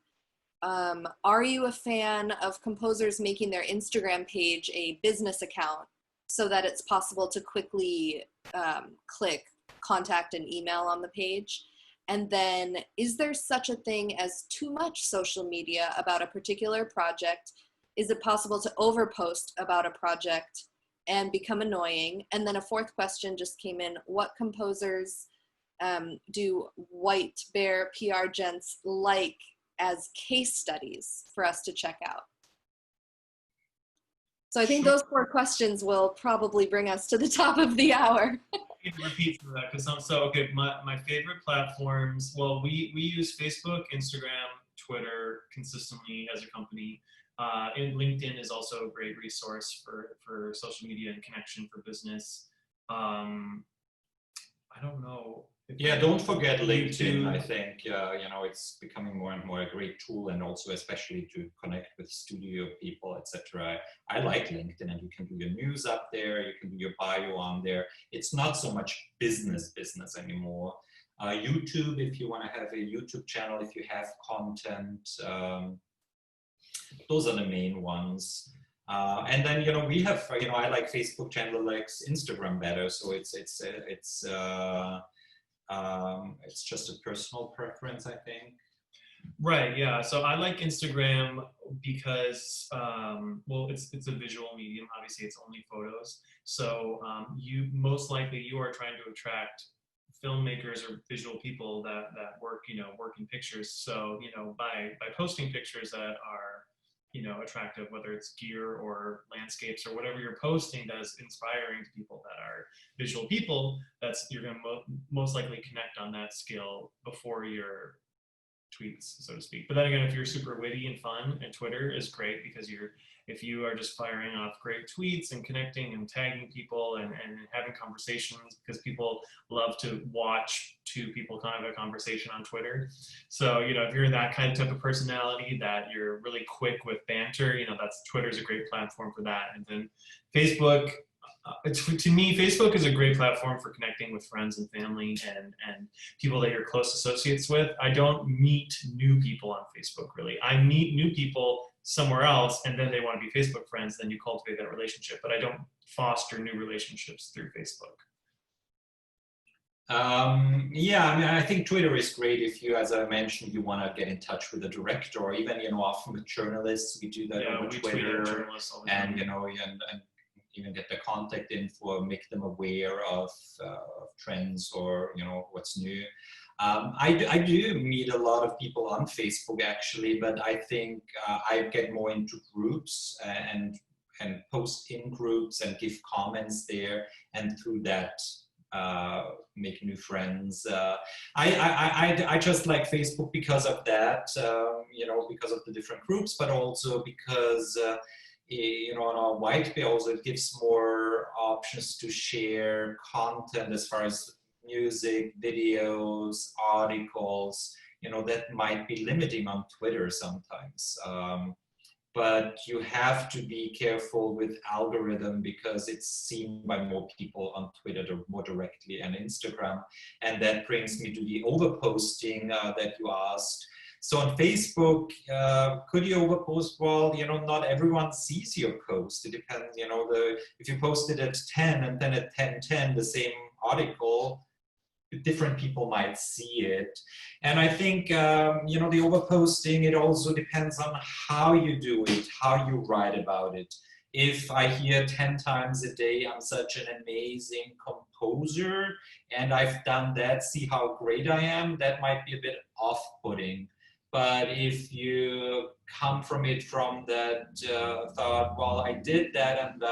Are you a fan of composers making their Instagram page a business account so that it's possible to quickly click contact and email on the page? And then, is there such a thing as too much social media about a particular project? Is it possible to overpost about a project and become annoying? And then a fourth question just came in: what composers do white bear PR gents like as case studies for us to check out? So I think those 4 questions will probably bring us to the top of the hour. Repeat for that, because okay, my favorite platforms, well, we use Facebook, Instagram, Twitter consistently as a company. And LinkedIn is also a great resource for social media and connection for business. I don't know. Yeah, don't forget LinkedIn. I think it's becoming more and more a great tool, and also especially to connect with studio people, etc. I like LinkedIn, and you can do your news up there, you can do your bio on there. It's not so much business anymore. YouTube, if you want to have a YouTube channel, if you have content, those are the main ones. And then we have I like Facebook. Chandler likes Instagram better, so it's just a personal preference, I think. Right, yeah. So I like Instagram because, well, it's a visual medium. Obviously, it's only photos. So most likely you are trying to attract filmmakers or visual people that work in pictures. So by posting pictures that are attractive, whether it's gear or landscapes or whatever you're posting that is inspiring to people that are visual people, you're going to most likely connect on that skill before your tweets, so to speak. But then again, if you're super witty and fun, and Twitter is great because if you are just firing off great tweets and connecting and tagging people and having conversations, because people love to watch two people kind of have a conversation on Twitter. So, if you're that kind of type of personality that you're really quick with banter, Twitter's a great platform for that. And then Facebook, to me, Facebook is a great platform for connecting with friends and family and people that you're close associates with. I don't meet new people on Facebook, really. I meet new people somewhere else, and then they want to be Facebook friends, then you cultivate that relationship. But I don't foster new relationships through Facebook. I think Twitter is great if you, as I mentioned, you want to get in touch with a director, or even, often with journalists, we do that over Twitter, and, and even get the contact info, make them aware of trends or, what's new. I do meet a lot of people on Facebook, actually, but I think I get more into groups and post in groups and give comments there, and through that make new friends. I just like Facebook because of that, because of the different groups, but also because on our white paper also it gives more options to share content as far as music, videos, articles, that might be limiting on Twitter sometimes. But you have to be careful with algorithm because it's seen by more people on Twitter more directly and Instagram. And that brings me to the overposting that you asked. So on Facebook, could you overpost? Well, not everyone sees your post. It depends, if you post it at 10 and then at 10:10, the same article, different people might see it. And I think, the overposting, it also depends on how you do it, how you write about it. If I hear 10 times a day, I'm such an amazing composer, and I've done that, see how great I am, that might be a bit off-putting. But if you come from that thought, well, I did that, and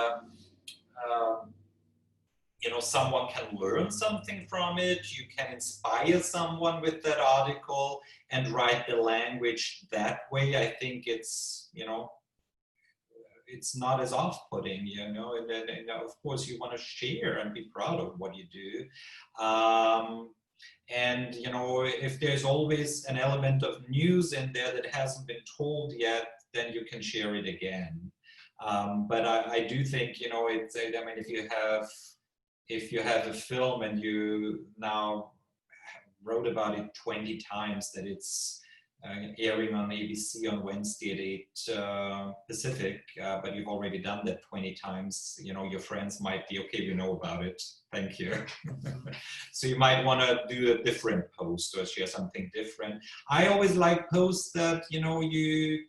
someone can learn something from it, you can inspire someone with that article and write the language that way, I think it's, it's not as off-putting, and of course you want to share and be proud of what you do. And, if there's always an element of news in there that hasn't been told yet, then you can share it again. But I do think, if you have a film and you now wrote about it 20 times, that it's airing on ABC on Wednesday at 8 Pacific, but you've already done that 20 times. You know, your friends might be, okay, we know about it, thank you. So you might want to do a different post or share something different. I always like posts that, you know, you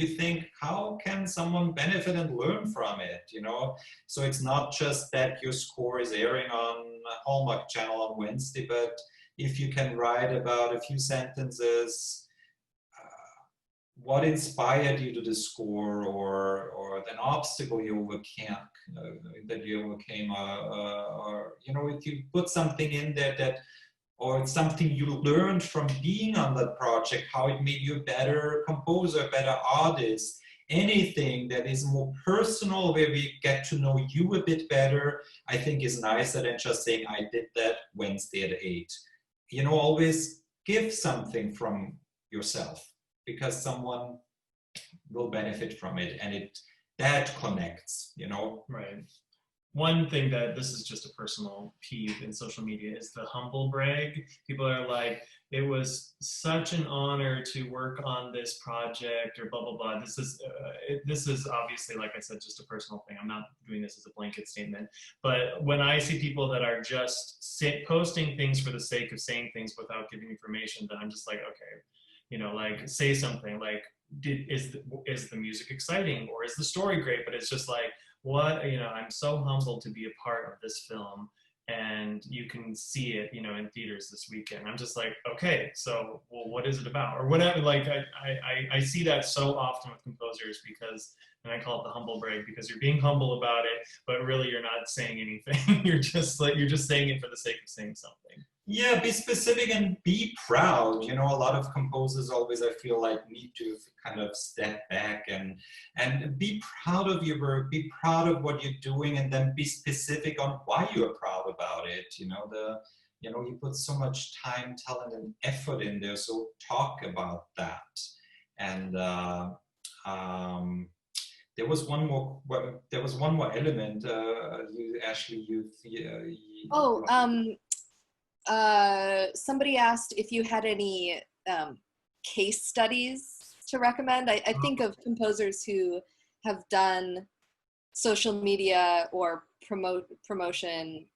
think, how can someone benefit and learn from it, you know? So it's not just that your score is airing on Hallmark Channel on Wednesday, but if you can write about a few sentences, what inspired you to the score, or an obstacle you overcame, or you know, if you put something in there that, or it's something you learned from being on that project, how it made you a better composer, better artist, anything that is more personal, where we get to know you a bit better, I think is nicer than just saying, I did that Wednesday at 8. You know, always give something from yourself, because someone will benefit from it, and that connects, you know? Right. One thing that, this is just a personal peeve in social media, is the humble brag. People are like, it was such an honor to work on this project, or blah, blah, blah. This is obviously, like I said, just a personal thing. I'm not doing this as a blanket statement. But when I see people that are just posting things for the sake of saying things without giving information, then I'm just like, okay, you know, like, say something like, is the music exciting, or is the story great? But it's just like, what, you know, I'm so humbled to be a part of this film, and you can see it, you know, in theaters this weekend. I'm just like, okay, so, well, what is it about, or whatever. Like, I see that so often with composers, because, and I call it the humble brag, because you're being humble about it, but really you're not saying anything. You're just saying it for the sake of saying something. Yeah, be specific and be proud. You know, a lot of composers always, I feel like, need to kind of step back and be proud of your work, be proud of what you're doing, and then be specific on why you're proud about it. You know, you put so much time, talent, and effort in there, so talk about that. And there was one more element. Somebody asked if you had any case studies to recommend. I think of composers who have done social media or promotion,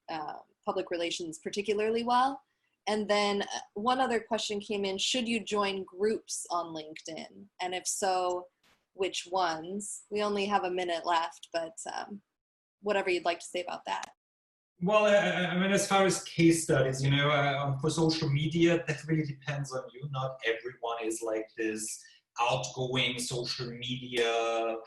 public relations particularly well. And then one other question came in: should you join groups on LinkedIn? And if so, which ones? We only have a minute left, but whatever you'd like to say about that. Well, I mean, as far as case studies, you know, for social media, that really depends on you. Not everyone is like this outgoing social media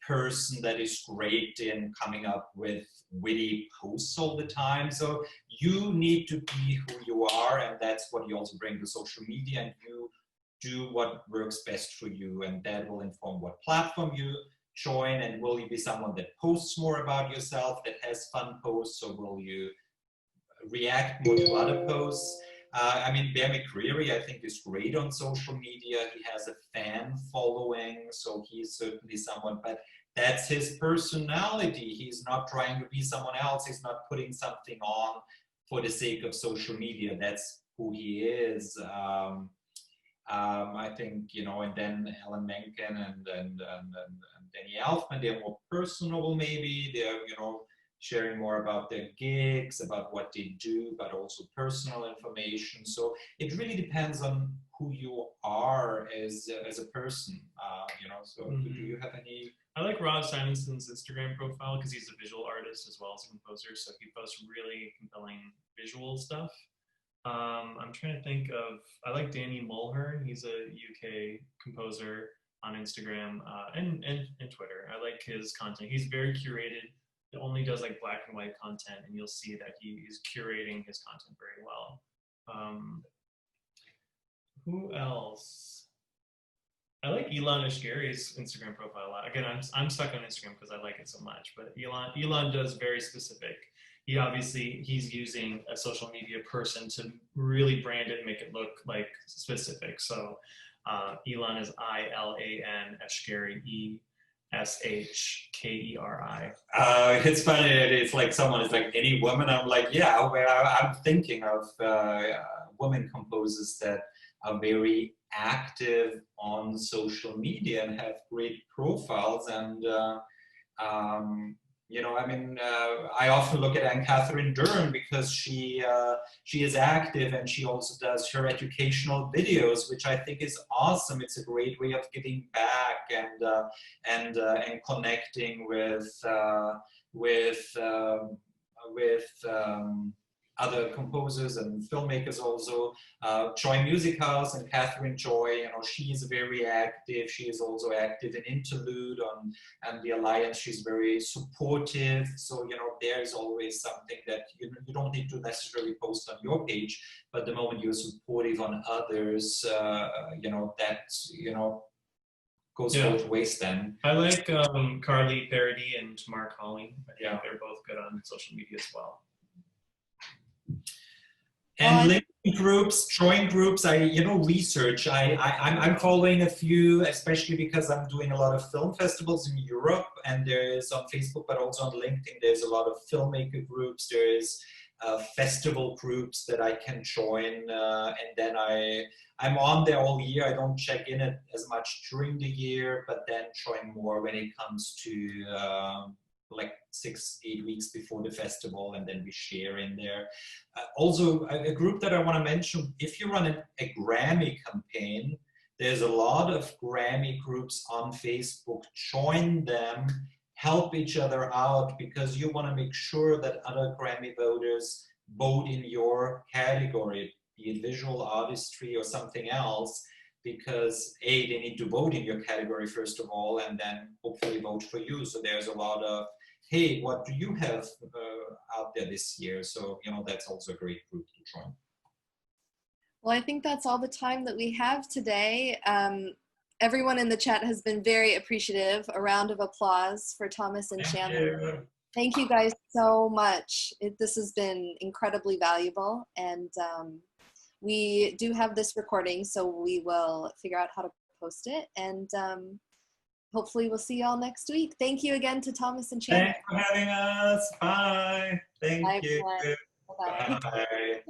person that is great in coming up with witty posts all the time. So you need to be who you are, and that's what you also bring to social media, and you do what works best for you, and that will inform what platform you join. And will you be someone that posts more about yourself, that has fun posts, or will you react more to other posts? I mean, Bear McCreary, I think, is great on social media. He has a fan following, so he's certainly someone, but that's his personality. He's not trying to be someone else. He's not putting something on for the sake of social media. That's who he is. I think, you know, and then Alan Menken and Danny Elfman, they're more personable maybe. They're, you know, sharing more about their gigs, about what they do, but also personal information. So it really depends on who you are as a person, you know. So do you have any? I like Rod Simonson's Instagram profile because he's a visual artist as well as a composer. So he posts really compelling visual stuff. I'm trying to think of, I like Danny Mulhern. He's a UK composer on Instagram and Twitter. I like his content. He's very curated. He only does like black and white content, and you'll see that he's curating his content very well. Who else? I like Elon Ashgari's Instagram profile a lot. Again, I'm stuck on Instagram because I like it so much, but Elon does very specific. He's using a social media person to really brand it and make it look like specific. So Elon is I-L-A-N, Ashgari, E-S-H-K-E-R-I. It's funny. It's like someone is like, any woman? I'm like, yeah, I'm thinking of women composers that are very active on social media and have great profiles. And you know, I mean, I often look at Anne-Catherine Dern because she is active, and she also does her educational videos, which I think is awesome. It's a great way of giving back and connecting with other composers and filmmakers also. Joy Music House and Catherine Joy, you know, she is very active. She is also active in Interlude and the Alliance. She's very supportive. So, you know, there is always something that you don't need to necessarily post on your page, but the moment you're supportive on others, you know, that, you know, goes both ways then. I like Carly Parody and Tamar Colleen. I think they're both good on social media as well. And linking groups, join groups, research. I'm following a few, especially because I'm doing a lot of film festivals in Europe, and there is on Facebook, but also on LinkedIn, there's a lot of filmmaker groups. There is festival groups that I can join, and then I'm on there all year. I don't check in it as much during the year, but then join more when it comes to like 6-8 weeks before the festival, and then we share in there. Also, a group that I want to mention, if you run a Grammy campaign, there's a lot of Grammy groups on Facebook. Join them, help each other out, because you want to make sure that other Grammy voters vote in your category, be it visual artistry or something else, because they need to vote in your category first of all, and then hopefully vote for you. So there's a lot of, hey, what do you have out there this year? So, you know, that's also a great group to join. Well, I think that's all the time that we have today. Everyone in the chat has been very appreciative. A round of applause for Thomas and Chandler. Thank you guys so much. This has been incredibly valuable, and we do have this recording, so we will figure out how to post it, and hopefully we'll see you all next week. Thank you again to Thomas and Chandler. Thanks for having us. Bye. Thank you. Bye. Bye.